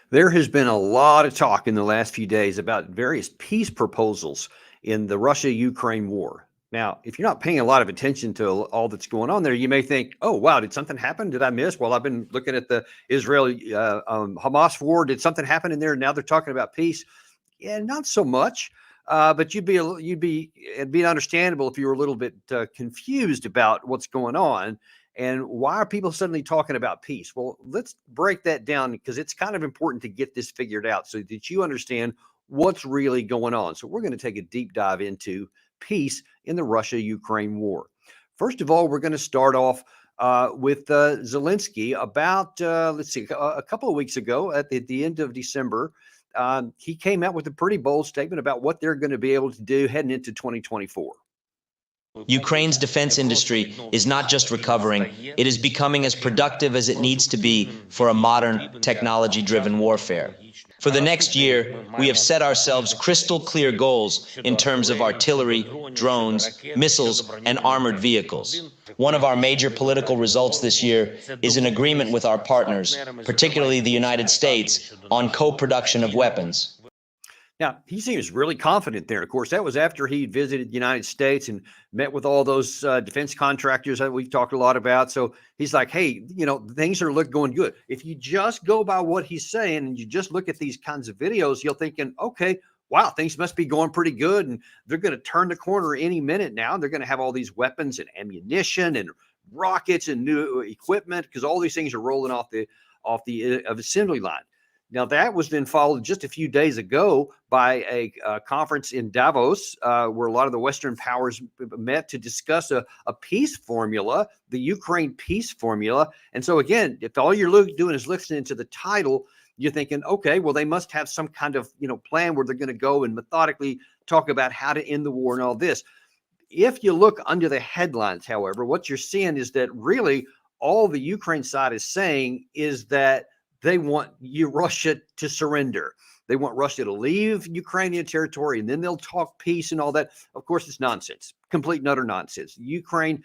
There has been a lot of talk in the last few days about various peace proposals in the Russia-Ukraine war. Now, if you're not paying a lot of attention to all that's going on there, you may think, "Oh, wow, did something happen? Did I miss?" Well, I've been looking at the Israel Hamas war. Did something happen in there? Now they're talking about peace. Yeah, not so much. But it'd be understandable if you were a little bit confused about what's going on and why are people suddenly talking about peace. Well, let's break that down because it's kind of important to get this figured out so that you understand what's really going on. So we're going to take a deep dive into peace in the Russia-Ukraine war. First of all, we're going to start off with Zelensky about, a couple of weeks ago at the end of December. He came out with a pretty bold statement about what they're going to be able to do heading into 2024. Ukraine's defense industry is not just recovering, it is becoming as productive as it needs to be for a modern, technology-driven warfare. For the next year, we have set ourselves crystal clear goals in terms of artillery, drones, missiles, and armored vehicles. One of our major political results this year is an agreement with our partners, particularly the United States, on co-production of weapons. Now, he seems really confident there. Of course, that was after he visited the United States and met with all those defense contractors that we've talked a lot about. So he's like, hey, things are going good. If you just go by what he's saying and you just look at these kinds of videos, you're thinking, okay, wow, things must be going pretty good. And they're going to turn the corner any minute now. They're going to have all these weapons and ammunition and rockets and new equipment because all these things are rolling off the assembly line. Now, that was then followed just a few days ago by a conference in Davos where a lot of the Western powers met to discuss a peace formula, the Ukraine peace formula. And so, again, if all you're doing is listening to the title, you're thinking, okay, well, they must have some kind of plan where they're going to go and methodically talk about how to end the war and all this. If you look under the headlines, however, what you're seeing is that really all the Ukraine side is saying is that they want Russia to surrender. They want Russia to leave Ukrainian territory, and then they'll talk peace and all that. Of course, it's nonsense, complete and utter nonsense. Ukraine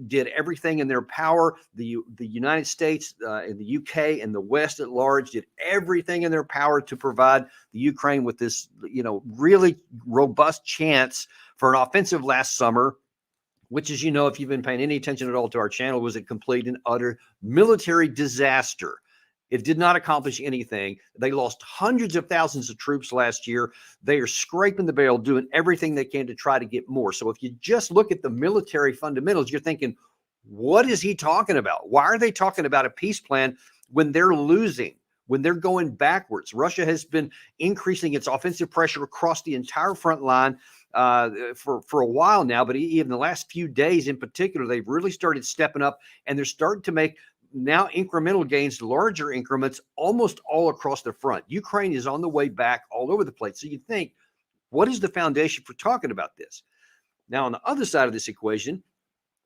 did everything in their power. The United States and the UK and the West at large did everything in their power to provide the Ukraine with this, really robust chance for an offensive last summer, which, as you know, if you've been paying any attention at all to our channel, was a complete and utter military disaster. It did not accomplish anything. They lost hundreds of thousands of troops last year. They are scraping the barrel, doing everything they can to try to get more. So if you just look at the military fundamentals, you're thinking, what is he talking about? Why are they talking about a peace plan when they're losing, when they're going backwards? Russia has been increasing its offensive pressure across the entire front line for a while now, but even the last few days in particular, they've really started stepping up, and they're starting to make now incremental gains, larger increments, almost all across the front. Ukraine is on the way back all over the place. So you think, what is the foundation for talking about this? Now, on the other side of this equation,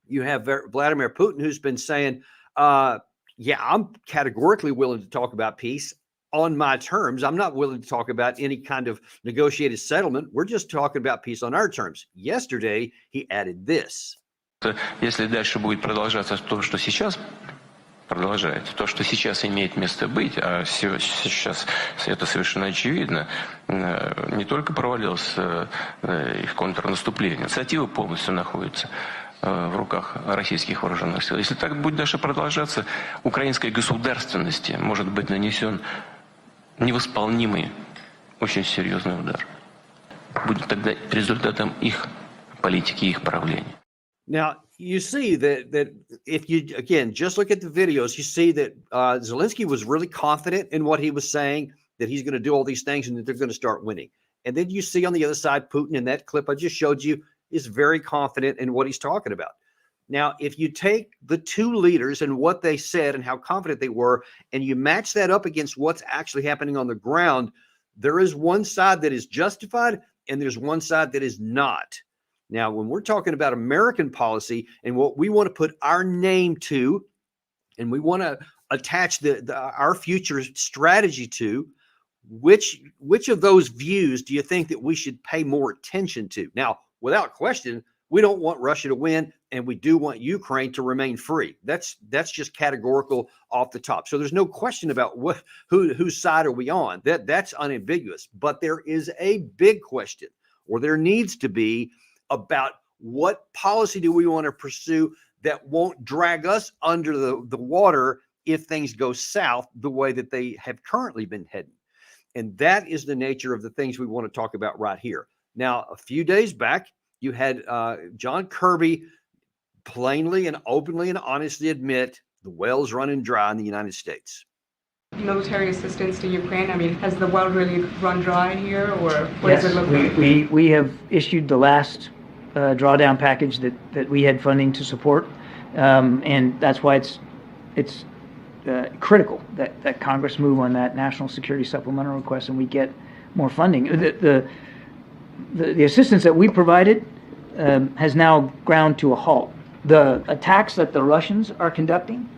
you have Vladimir Putin, who's been saying, yeah, I'm categorically willing to talk about peace on my terms. I'm not willing to talk about any kind of negotiated settlement. We're just talking about peace on our terms. Yesterday, he added this. Если дальше будет продолжаться то, что сейчас продолжается, то, что сейчас имеет место быть, а сейчас это совершенно очевидно, не только провалилось их контрнаступление, инициатива полностью находится в руках российских вооруженных сил. Если так будет дальше продолжаться, украинской государственности может быть нанесен невосполнимый, очень серьезный удар. Будет тогда результатом их политики, их правления. Now, you see that if you, again, just look at the videos, you see that Zelensky was really confident in what he was saying, that he's going to do all these things and that they're going to start winning. And then you see on the other side, Putin, in that clip I just showed you, is very confident in what he's talking about. Now, if you take the two leaders and what they said and how confident they were, and you match that up against what's actually happening on the ground, there is one side that is justified and there's one side that is not. Now, when we're talking about American policy and what we want to put our name to, and we want to attach our future strategy to, which of those views do you think that we should pay more attention to? Now, without question, We don't want Russia to win, and we do want Ukraine to remain free. That's just categorical off the top. So there's no question about whose side are we on. That's unambiguous. But there is a big question, or there needs to be, about what policy do we want to pursue that won't drag us under the water if things go south the way that they have currently been heading. And that is the nature of the things we want to talk about right here. Now, a few days back, you had John Kirby plainly and openly and honestly admit the well's running dry in the United States. Military assistance to Ukraine? I mean, has the well really run dry here, or what does it look like? We have issued the last drawdown package that we had funding to support, and that's why it's critical that Congress move on that national security supplemental request and we get more funding. The assistance that we provided has now ground to a halt. The attacks that the Russians are conducting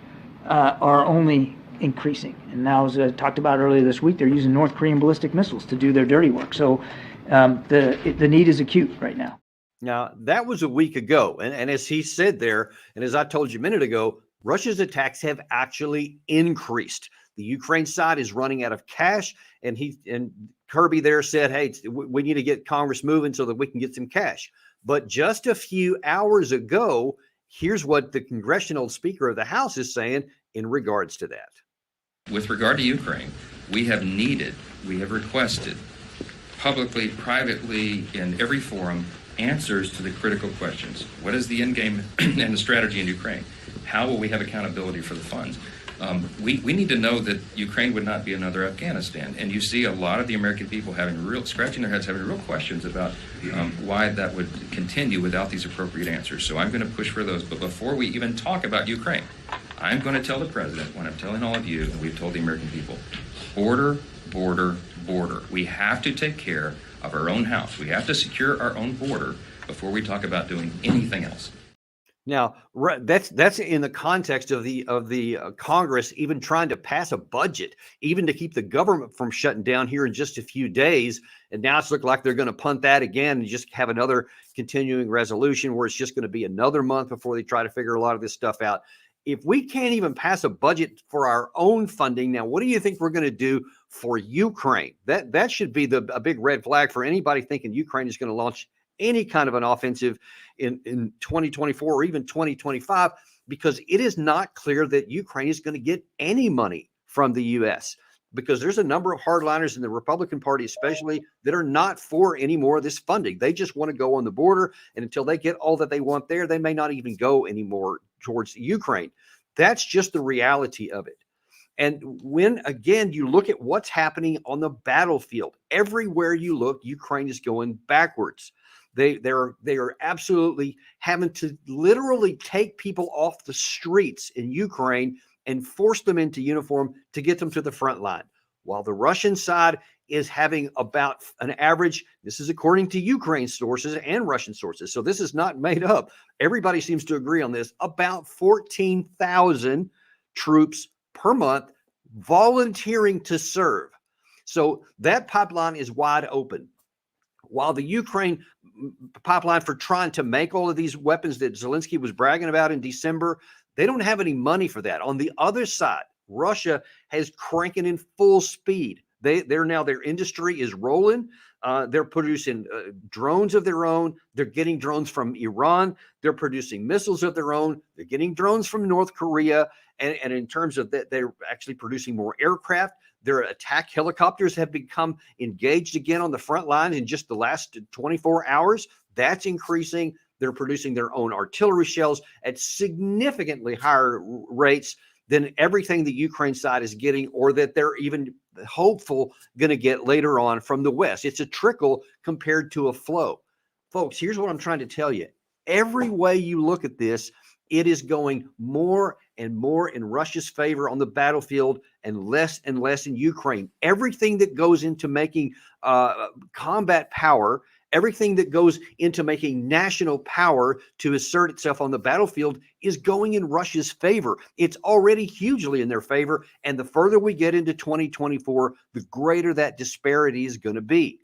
are only increasing. And now, as I talked about earlier this week, they're using North Korean ballistic missiles to do their dirty work. So the need is acute right now. Now, that was a week ago. And as he said there, and as I told you a minute ago, Russia's attacks have actually increased. The Ukraine side is running out of cash, and Kirby there said, hey, we need to get Congress moving so that we can get some cash. But just a few hours ago, here's what the congressional speaker of the House is saying in regards to that. With regard to Ukraine, we have requested publicly, privately, in every forum, answers to the critical questions. What is the end game and the strategy in Ukraine? How will we have accountability for the funds? We need to know that Ukraine would not be another Afghanistan. And you see a lot of the American people scratching their heads, having real questions about why that would continue without these appropriate answers. So I'm going to push for those. But before we even talk about Ukraine, I'm going to tell the president, what I'm telling all of you, and we've told the American people, border, border, border. We have to take care of our own house. We have to secure our own border before we talk about doing anything else. Now, that's in the context of the Congress even trying to pass a budget, even to keep the government from shutting down here in just a few days. And now it's looked like they're going to punt that again and just have another continuing resolution where it's just going to be another month before they try to figure a lot of this stuff out. If we can't even pass a budget for our own funding, now what do you think we're going to do for Ukraine? That should be a big red flag for anybody thinking Ukraine is going to launch any kind of an offensive in 2024 or even 2025, because it is not clear that Ukraine is going to get any money from the U.S. because there's a number of hardliners in the Republican Party, especially, that are not for any more of this funding. They just want to go on the border, and until they get all that they want there, they may not even go anymore towards Ukraine. That's just the reality of it. And when, again, you look at what's happening on the battlefield, everywhere you look, Ukraine is going backwards. They are absolutely having to literally take people off the streets in Ukraine and force them into uniform to get them to the front line. While the Russian side is having about an average, this is according to Ukraine sources and Russian sources, so this is not made up. Everybody seems to agree on this, about 14,000 troops per month volunteering to serve. So that pipeline is wide open. While the Ukraine pipeline for trying to make all of these weapons that Zelensky was bragging about in December, they don't have any money for that. On the other side, Russia has cranking in full speed. Their industry is rolling. They're producing drones of their own. They're getting drones from Iran. They're producing missiles of their own. They're getting drones from North Korea. And in terms of that, they're actually producing more aircraft. Their attack helicopters have become engaged again on the front line in just the last 24 hours. That's increasing. They're producing their own artillery shells at significantly higher rates than everything the Ukraine side is getting, or that they're even hopeful going to get later on from the West. It's a trickle compared to a flow. Folks, here's what I'm trying to tell you. Every way you look at this, it is going more and more in Russia's favor on the battlefield and less in Ukraine. Everything that goes into making combat power, everything that goes into making national power to assert itself on the battlefield is going in Russia's favor. It's already hugely in their favor. And the further we get into 2024, the greater that disparity is going to be.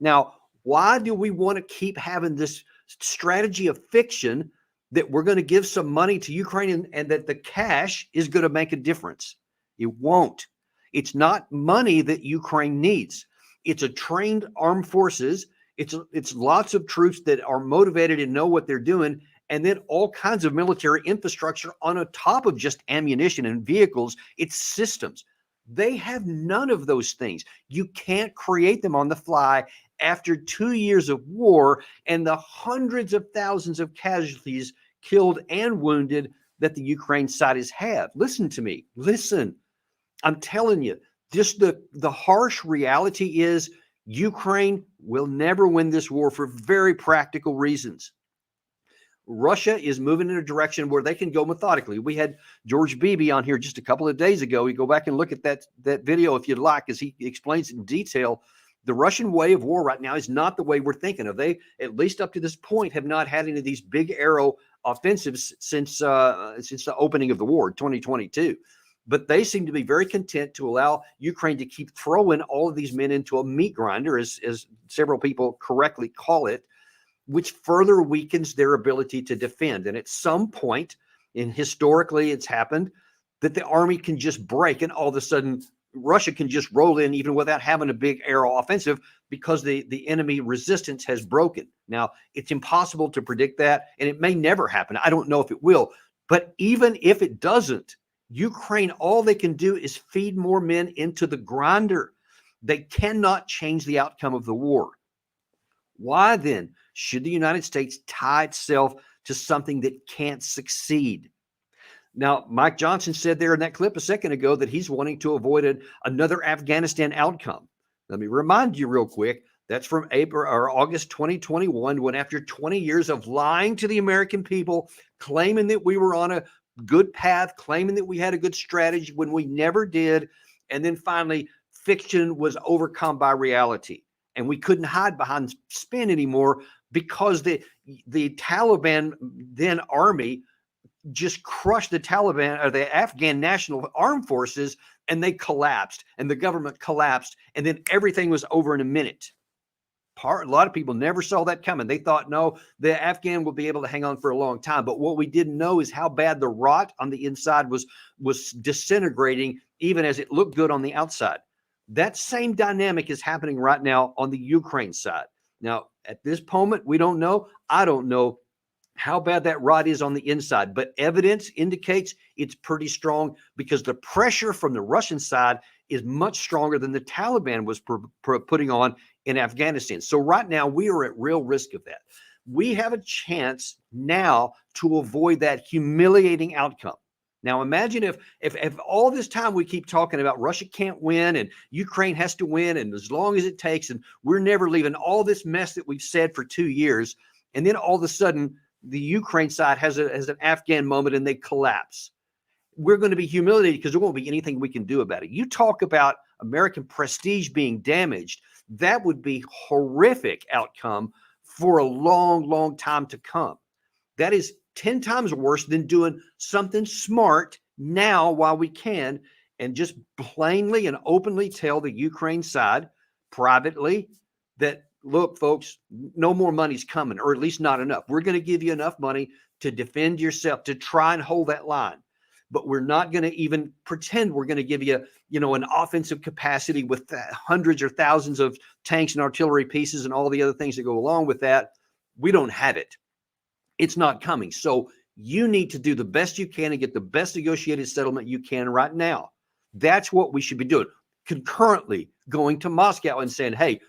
Now, why do we want to keep having this strategy of fiction that we're going to give some money to Ukraine and that the cash is going to make a difference. It won't. It's not money that Ukraine needs. It's a trained armed forces. It's lots of troops that are motivated and know what they're doing, and then all kinds of military infrastructure on top of just ammunition and vehicles. It's systems. They have none of those things. You can't create them on the fly after 2 years of war and the hundreds of thousands of casualties, killed and wounded, that the Ukraine side has had. Listen to me. Listen. I'm telling you, just the harsh reality is Ukraine will never win this war for very practical reasons. Russia is moving in a direction where they can go methodically. We had George Beebe on here just a couple of days ago. You go back and look at that video if you'd like, as he explains in detail. The Russian way of war right now is not the way we're thinking of. They, at least up to this point, have not had any of these big arrow offensives since the opening of the war in 2022. But they seem to be very content to allow Ukraine to keep throwing all of these men into a meat grinder, as several people correctly call it, which further weakens their ability to defend. And at some point, and historically it's happened, that the army can just break and all of a sudden Russia can just roll in even without having a big aerial offensive because the enemy resistance has broken. Now, it's impossible to predict that, and it may never happen. I don't know if it will. But even if it doesn't, Ukraine, all they can do is feed more men into the grinder. They cannot change the outcome of the war. Why then should the United States tie itself to something that can't succeed? Now, Mike Johnson said there in that clip a second ago that he's wanting to avoid another Afghanistan outcome. Let me remind you real quick, that's from April or August 2021, when after 20 years of lying to the American people, claiming that we were on a good path, claiming that we had a good strategy when we never did, and then finally fiction was overcome by reality. And we couldn't hide behind spin anymore because the Taliban then army just crushed the Taliban or the Afghan National Armed Forces, and they collapsed, and the government collapsed, and then everything was over in a minute. A lot of people never saw that coming. They thought, no, the Afghan will be able to hang on for a long time. But what we didn't know is how bad the rot on the inside was disintegrating, even as it looked good on the outside. That same dynamic is happening right now on the Ukraine side. Now, at this moment, we don't know. I don't know how bad that rot is on the inside, but evidence indicates it's pretty strong because the pressure from the Russian side is much stronger than the Taliban was putting on in Afghanistan. So right now we are at real risk of that. We have a chance now to avoid that humiliating outcome. Now imagine if all this time we keep talking about Russia can't win and Ukraine has to win, and as long as it takes, and we're never leaving all this mess that we've said for 2 years, and then all of a sudden the Ukraine side has an Afghan moment and they collapse. We're going to be humiliated because there won't be anything we can do about it. You talk about American prestige being damaged. That would be horrific outcome for a long, long time to come. That is 10 times worse than doing something smart now while we can, and just plainly and openly tell the Ukraine side privately that, look, folks, no more money's coming, or at least not enough. We're going to give you enough money to defend yourself, to try and hold that line. But we're not going to even pretend we're going to give you, an offensive capacity with hundreds or thousands of tanks and artillery pieces and all the other things that go along with that. We don't have it. It's not coming. So you need to do the best you can and get the best negotiated settlement you can right now. That's what we should be doing. Concurrently going to Moscow and saying, hey,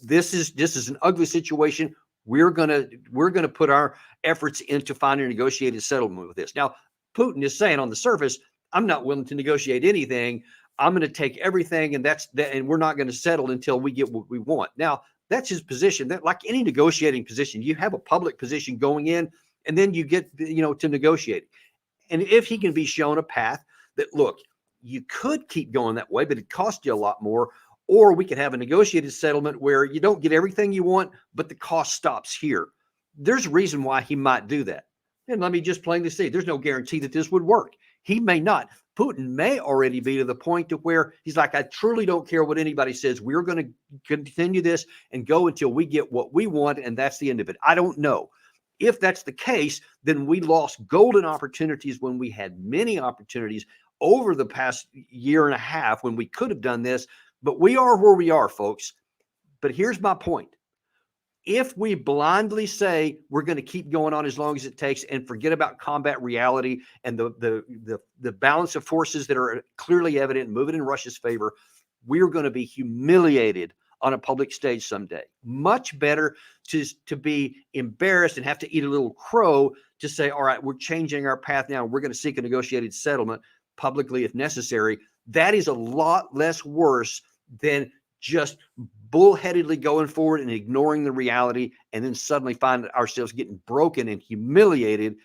this is an ugly situation. We're gonna put our efforts into finding a negotiated settlement with this. Now, Putin is saying on the surface, I'm not willing to negotiate anything. I'm going to take everything, and and we're not going to settle until we get what we want. Now, that's his position. That, like any negotiating position, you have a public position going in, and then you get to negotiate. And if he can be shown a path that, look, you could keep going that way, but it costs you a lot more. Or we could have a negotiated settlement where you don't get everything you want, but the cost stops here. There's a reason why he might do that. And let me just plainly say, there's no guarantee that this would work. He may not. Putin may already be to the point to where he's like, I truly don't care what anybody says. We're going to continue this and go until we get what we want, and that's the end of it. I don't know. If that's the case, then we lost golden opportunities when we had many opportunities over the past year and a half when we could have done this. But we are where we are, folks. But here's my point. If we blindly say we're going to keep going on as long as it takes and forget about combat reality and the balance of forces that are clearly evident and moving in Russia's favor, we're going to be humiliated on a public stage someday. Much better to be embarrassed and have to eat a little crow to say, all right, we're changing our path now. We're going to seek a negotiated settlement publicly if necessary. That is a lot less worse than just bullheadedly going forward and ignoring the reality and then suddenly find ourselves getting broken and humiliated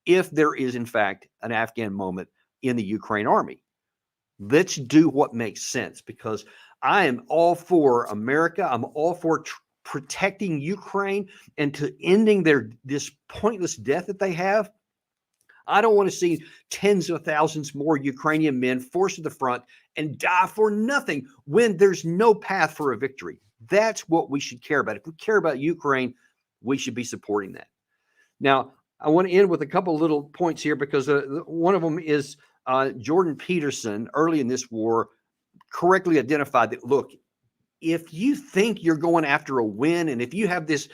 if there is, in fact, an Afghan moment in the Ukraine army. Let's do what makes sense, because I am all for America. I'm all for protecting Ukraine and to ending this pointless death that they have. I don't want to see tens of thousands more Ukrainian men forced to the front and die for nothing when there's no path for a victory. That's what we should care about. If we care about Ukraine, we should be supporting that. Now, I want to end with a couple little points here, because one of them is Jordan Peterson, early in this war, correctly identified that, look, if you think you're going after a win, and if you have this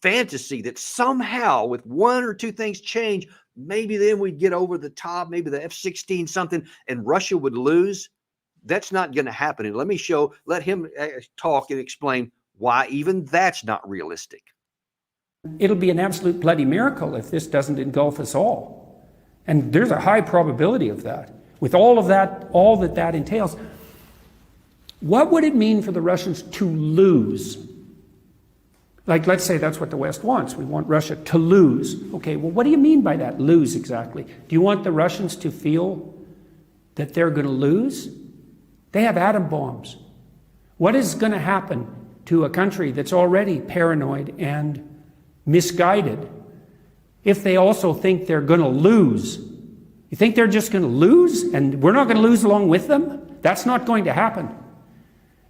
fantasy that somehow with one or two things change, maybe then we'd get over the top, maybe the F-16 something, and Russia would lose, that's not going to happen. And let him talk and explain why even that's not realistic. It'll be an absolute bloody miracle if this doesn't engulf us all. And there's a high probability of that. With all that entails, what would it mean for the Russians to lose? Like, let's say that's what the West wants. We want Russia to lose. Okay, well, what do you mean by that, lose exactly? Do you want the Russians to feel that they're going to lose? They have atom bombs. What is going to happen to a country that's already paranoid and misguided if they also think they're going to lose? You think they're just going to lose and we're not going to lose along with them? That's not going to happen.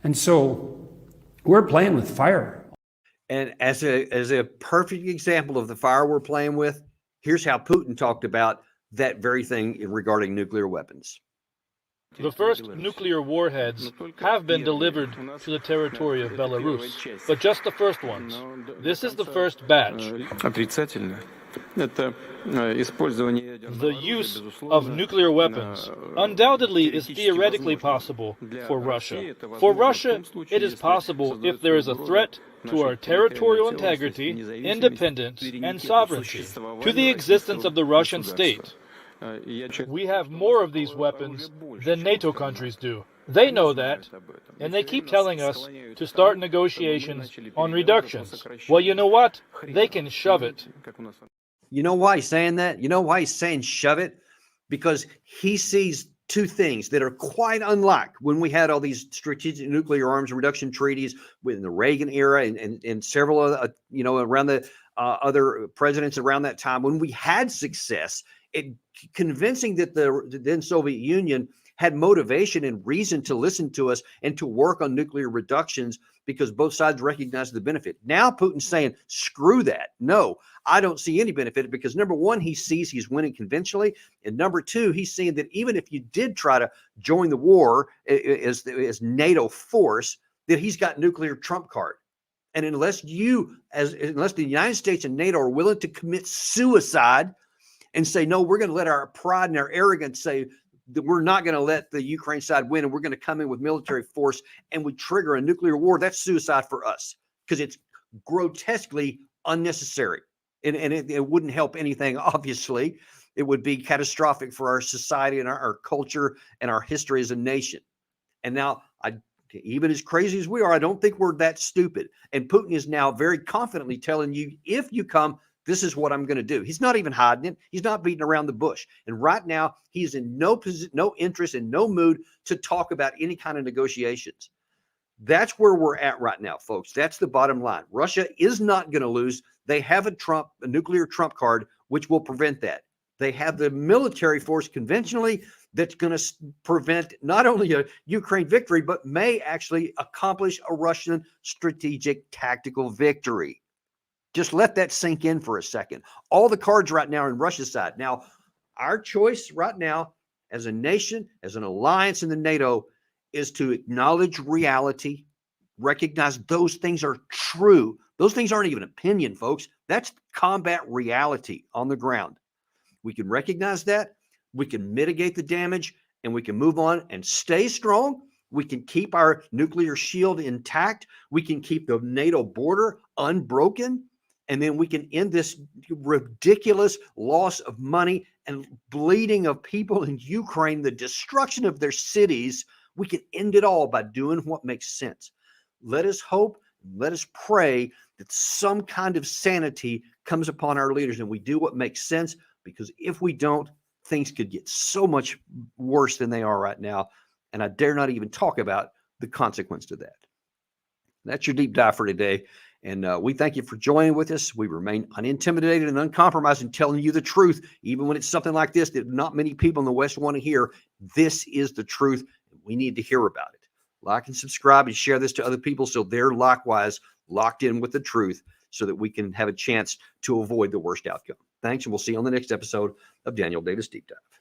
And so we're playing with fire. And as a perfect example of the fire we're playing with, here's how Putin talked about that very thing regarding nuclear weapons. The first nuclear warheads have been delivered to the territory of Belarus, but just the first ones. This is the first batch. The use of nuclear weapons undoubtedly is theoretically possible for Russia. For Russia, it is possible if there is a threat to our territorial integrity, independence, and sovereignty, to the existence of the Russian state. We have more of these weapons than NATO countries do. They know that, and they keep telling us to start negotiations on reductions. Well, you know what? They can shove it. You know why he's saying that? You know why he's saying shove it? Because he sees two things that are quite unlike when we had all these strategic nuclear arms reduction treaties in the Reagan era and several other, around the other presidents around that time, when we had success convincing that the then Soviet Union had motivation and reason to listen to us and to work on nuclear reductions because both sides recognized the benefit. Now Putin's saying, screw that. No, I don't see any benefit, because number one, he sees he's winning conventionally. And number two, he's seeing that even if you did try to join the war as NATO force, that he's got nuclear trump card. And unless the United States and NATO are willing to commit suicide and say, no, we're going to let our pride and our arrogance say that we're not going to let the Ukraine side win and we're going to come in with military force and we trigger a nuclear war, that's suicide for us, because it's grotesquely unnecessary. And it wouldn't help anything, obviously. It would be catastrophic for our society and our culture and our history as a nation. And now, even as crazy as we are, I don't think we're that stupid. And Putin is now very confidently telling you, if you come, this is what I'm going to do. He's not even hiding it. He's not beating around the bush. And right now, he's in no interest and no mood to talk about any kind of negotiations. That's where we're at right now, folks. That's the bottom line. Russia is not going to lose. They have a nuclear trump card, which will prevent that. They have the military force conventionally that's going to prevent not only a Ukraine victory, but may actually accomplish a Russian strategic tactical victory. Just let that sink in for a second. All the cards right now are on Russia's side. Now, our choice right now as a nation, as an alliance in the NATO, is to acknowledge reality, recognize those things are true. Those things aren't even opinion, folks. That's combat reality on the ground. We can recognize that. We can mitigate the damage, and we can move on and stay strong. We can keep our nuclear shield intact. We can keep the NATO border unbroken. And then we can end this ridiculous loss of money and bleeding of people in Ukraine, the destruction of their cities. We can end it all by doing what makes sense. Let us hope, let us pray that some kind of sanity comes upon our leaders and we do what makes sense, because if we don't, things could get so much worse than they are right now. And I dare not even talk about the consequence to that. That's your deep dive for today. And we thank you for joining with us. We remain unintimidated and uncompromised in telling you the truth, even when it's something like this that not many people in the West want to hear. This is the truth. We need to hear about it. Like and subscribe and share this to other people so they're likewise locked in with the truth, so that we can have a chance to avoid the worst outcome. Thanks, and we'll see you on the next episode of Daniel Davis Deep Dive.